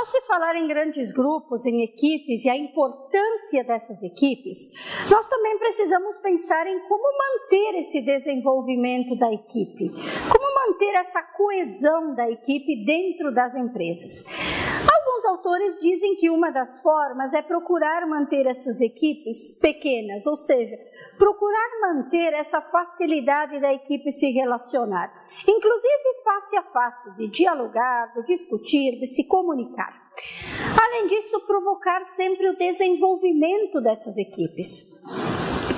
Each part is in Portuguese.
se falar em grandes grupos, em equipes e a importância dessas equipes, nós também precisamos pensar em como manter esse desenvolvimento da equipe, como manter essa coesão da equipe dentro das empresas. Alguns autores dizem que uma das formas é procurar manter essas equipes pequenas, ou seja, procurar manter essa facilidade da equipe se relacionar, inclusive face a face, de dialogar, de discutir, de se comunicar. Além disso, provocar sempre o desenvolvimento dessas equipes,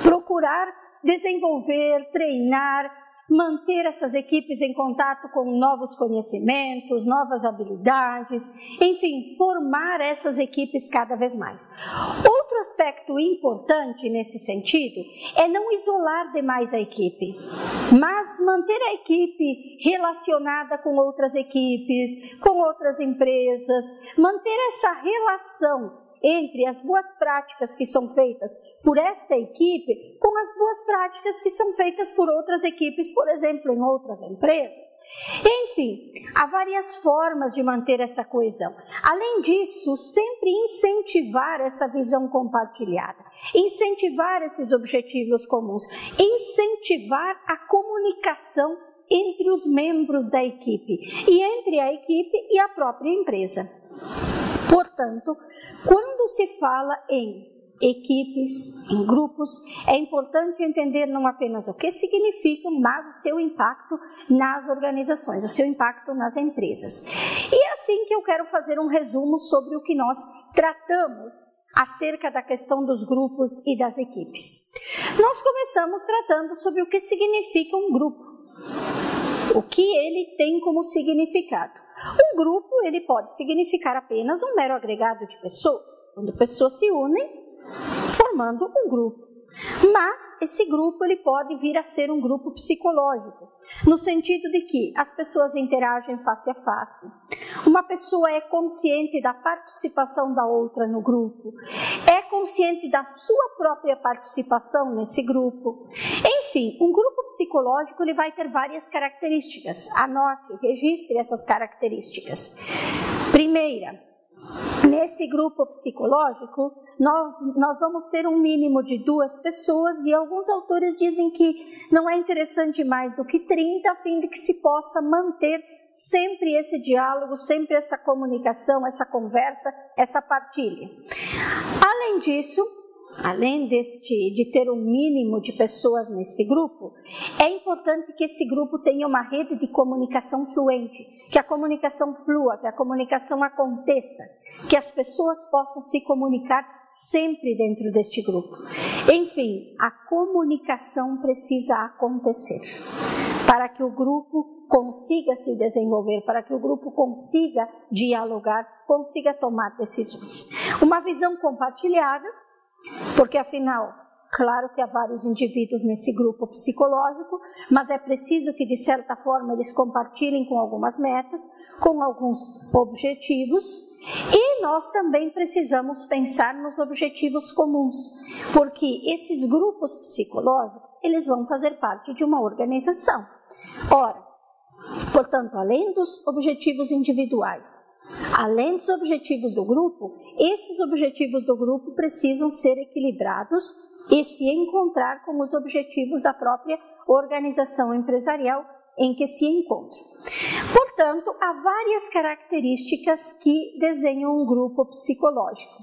procurar desenvolver, treinar, manter essas equipes em contato com novos conhecimentos, novas habilidades, enfim, formar essas equipes cada vez mais. Outro aspecto importante nesse sentido é não isolar demais a equipe, mas manter a equipe relacionada com outras equipes, com outras empresas, manter essa relação entre as boas práticas que são feitas por esta equipe com as boas práticas que são feitas por outras equipes, por exemplo, em outras empresas. Enfim, há várias formas de manter essa coesão. Além disso, sempre incentivar essa visão compartilhada, incentivar esses objetivos comuns, incentivar a comunicação entre os membros da equipe e entre a equipe e a própria empresa. Portanto, quando se fala em equipes, em grupos, é importante entender não apenas o que significam, mas o seu impacto nas organizações, o seu impacto nas empresas. E é assim que eu quero fazer um resumo sobre o que nós tratamos acerca da questão dos grupos e das equipes. Nós começamos tratando sobre o que significa um grupo, o que ele tem como significado. Um grupo, ele pode significar apenas um mero agregado de pessoas, quando pessoas se unem formando um grupo. Mas esse grupo ele pode vir a ser um grupo psicológico, no sentido de que as pessoas interagem face a face, uma pessoa é consciente da participação da outra no grupo, é consciente da sua própria participação nesse grupo. Enfim, um grupo psicológico ele vai ter várias características. Anote, registre essas características. Primeira, nesse grupo psicológico, nós vamos ter um mínimo de 2 pessoas e alguns autores dizem que não é interessante mais do que 30, a fim de que se possa manter sempre esse diálogo, sempre essa comunicação, essa conversa, essa partilha. Além disso, além de ter um mínimo de pessoas neste grupo, é importante que esse grupo tenha uma rede de comunicação fluente, que a comunicação flua, que a comunicação aconteça, que as pessoas possam se comunicar sempre dentro deste grupo. Enfim, a comunicação precisa acontecer para que o grupo consiga se desenvolver, para que o grupo consiga dialogar, consiga tomar decisões. Uma visão compartilhada, porque afinal, claro que há vários indivíduos nesse grupo psicológico, mas é preciso que de certa forma eles compartilhem com algumas metas, com alguns objetivos, e nós também precisamos pensar nos objetivos comuns, porque esses grupos psicológicos, eles vão fazer parte de uma organização. Ora, portanto, além dos objetivos individuais, além dos objetivos do grupo, esses objetivos do grupo precisam ser equilibrados e se encontrar com os objetivos da própria organização empresarial em que se encontra. Portanto, há várias características que desenham um grupo psicológico.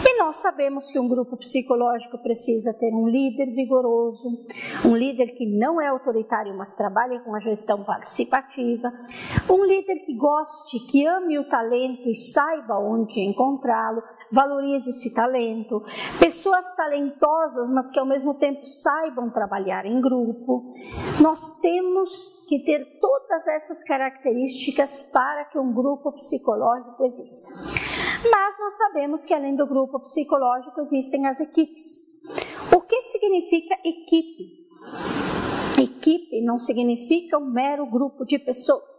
E nós sabemos que um grupo psicológico precisa ter um líder vigoroso, um líder que não é autoritário, mas trabalha com a gestão participativa, um líder que goste, que ame o talento e saiba onde encontrá-lo, valorize esse talento, pessoas talentosas, mas que ao mesmo tempo saibam trabalhar em grupo. Nós temos que ter todas essas características para que um grupo psicológico exista. Mas nós sabemos que além do grupo psicológico existem as equipes. O que significa equipe? Equipe não significa um mero grupo de pessoas.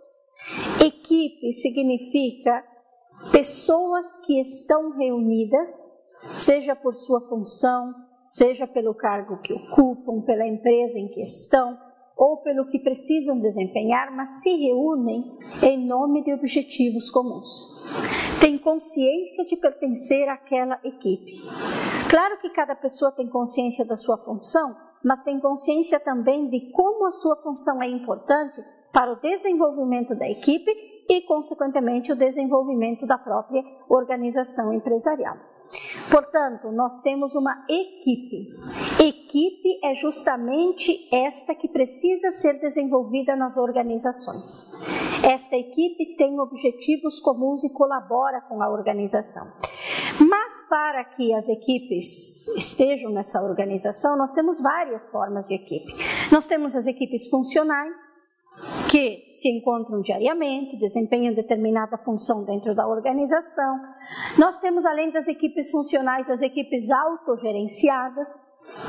Equipe significa pessoas que estão reunidas, seja por sua função, seja pelo cargo que ocupam, pela empresa em que estão, ou pelo que precisam desempenhar, mas se reúnem em nome de objetivos comuns. tem consciência de pertencer àquela equipe. Claro que cada pessoa tem consciência da sua função, mas tem consciência também de como a sua função é importante para o desenvolvimento da equipe e, consequentemente, o desenvolvimento da própria organização empresarial. Portanto, nós temos uma equipe. Equipe é justamente esta que precisa ser desenvolvida nas organizações. Esta equipe tem objetivos comuns e colabora com a organização. Mas para que as equipes estejam nessa organização, nós temos várias formas de equipe. Nós temos as equipes funcionais, que se encontram diariamente, desempenham determinada função dentro da organização. Nós temos, além das equipes funcionais, as equipes autogerenciadas,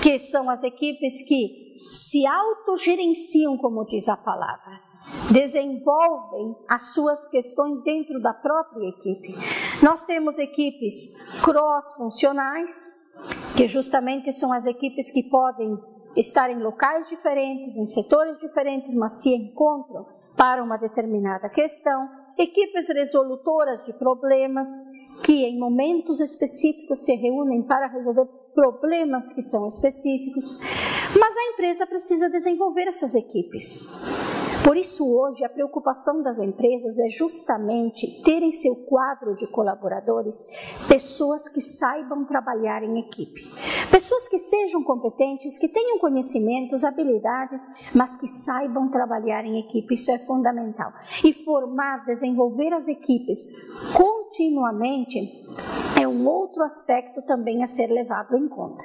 que são as equipes que se autogerenciam, como diz a palavra, desenvolvem as suas questões dentro da própria equipe. Nós temos equipes cross-funcionais, que justamente são as equipes que podem estar em locais diferentes, em setores diferentes, mas se encontram para uma determinada questão. Equipes resolutoras de problemas, que em momentos específicos se reúnem para resolver problemas que são específicos. Mas a empresa precisa desenvolver essas equipes. Por isso, hoje, a preocupação das empresas é justamente ter em seu quadro de colaboradores pessoas que saibam trabalhar em equipe. Pessoas que sejam competentes, que tenham conhecimentos, habilidades, mas que saibam trabalhar em equipe. Isso é fundamental. E formar, desenvolver as equipes continuamente é um outro aspecto também a ser levado em conta.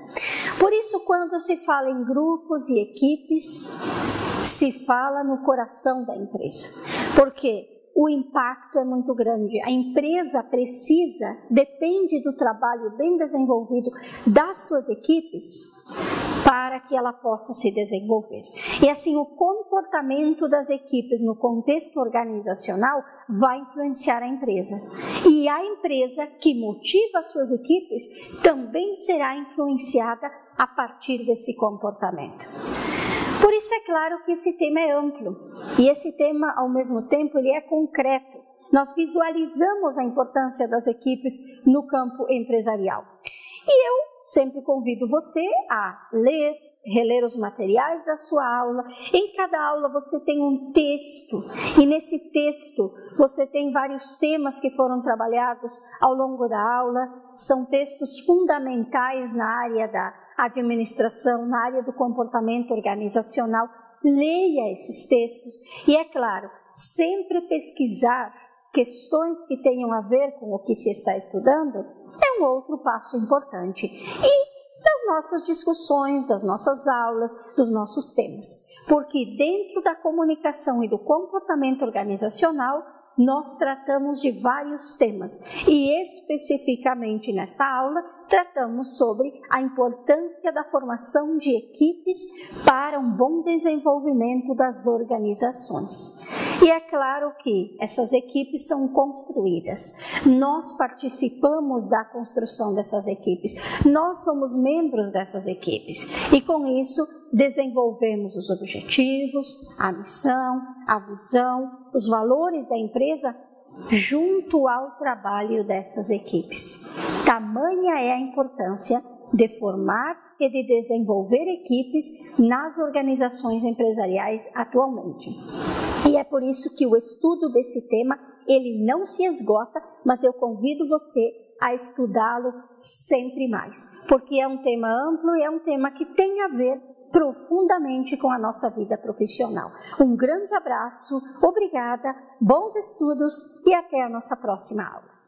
Por isso, quando se fala em grupos e equipes, se fala no coração da empresa, porque o impacto é muito grande. A empresa depende do trabalho bem desenvolvido das suas equipes para que ela possa se desenvolver. E assim, o comportamento das equipes no contexto organizacional vai influenciar a empresa. E a empresa que motiva as suas equipes também será influenciada a partir desse comportamento. Por isso é claro que esse tema é amplo e esse tema, ao mesmo tempo, ele é concreto. Nós visualizamos a importância das equipes no campo empresarial. E eu sempre convido você a ler, reler os materiais da sua aula. Em cada aula você tem um texto e nesse texto você tem vários temas que foram trabalhados ao longo da aula. São textos fundamentais na área da administração, na área do comportamento organizacional. Leia esses textos e, é claro, sempre pesquisar questões que tenham a ver com o que se está estudando é um outro passo importante. E das nossas discussões, das nossas aulas, dos nossos temas. Porque dentro da comunicação e do comportamento organizacional, nós tratamos de vários temas e especificamente nesta aula tratamos sobre a importância da formação de equipes para um bom desenvolvimento das organizações. E é claro que essas equipes são construídas. Nós participamos da construção dessas equipes. Nós somos membros dessas equipes. E com isso desenvolvemos os objetivos, a missão, a visão, os valores da empresa junto ao trabalho dessas equipes. Tamanha é a importância de formar e de desenvolver equipes nas organizações empresariais atualmente. E é por isso que o estudo desse tema, ele não se esgota, mas eu convido você a estudá-lo sempre mais, porque é um tema amplo e é um tema que tem a ver profundamente com a nossa vida profissional. Um grande abraço, obrigada, bons estudos e até a nossa próxima aula.